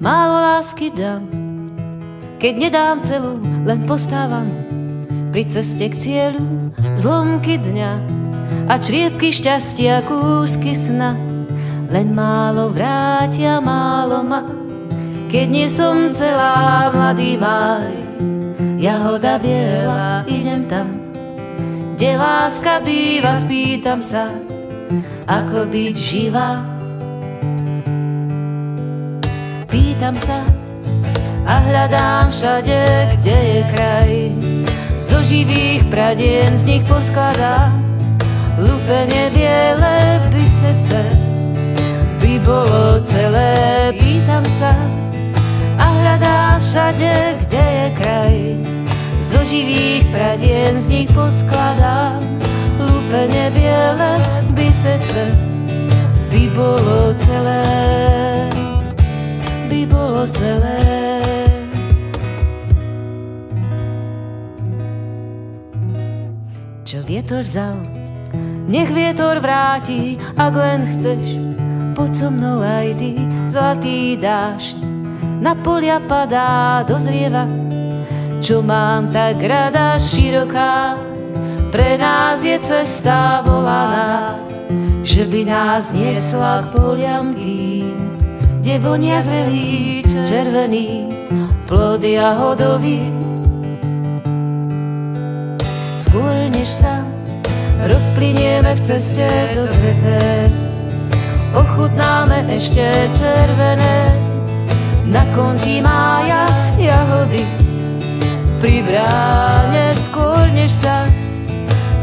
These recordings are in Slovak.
málo lásky dám. Keď nedám celú, len postávam pri ceste k cieľu, zlomky dňa a čriepky šťastia, kúsky sna. Len málo vrátia, málo ma, keď nie som celá, mladý máj. Jahoda biela, idem tam, kde láska býva, spýtam sa, ako byť živá. Pýtam sa a hľadám všade, kde je kraj. Zo živých pradien z nich poskladá lúpenie biele pysece. By bolo celé, pýtam sa a hľadám všade, kde je kraj. Zo živých pradien z nich poskladám lúpenie biele pysece. By bolo celé, by bolo celé. Čo vietor vzal, nech vietor vráti, ak len chceš, poď so mnou aj ty. Zlatý dážď na polia padá, dozrieva, čo mám tak rada, široká. Pre nás je cesta, volá nás, že by nás niesla k poliam tým, kde vonia zrelý, červený plod jahodový. Skôr než sa rozplynieme v ceste dozreté, ochutnáme ešte červené na konci mája jahody pri bráne. Skôr než sa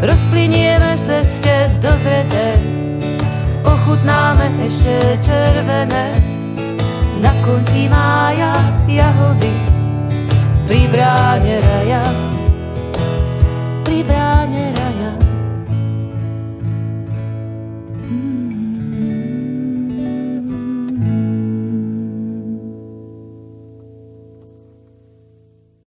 rozplynieme v ceste dozreté, ochutnáme ešte červené na konci mája jahody pri bráne raja.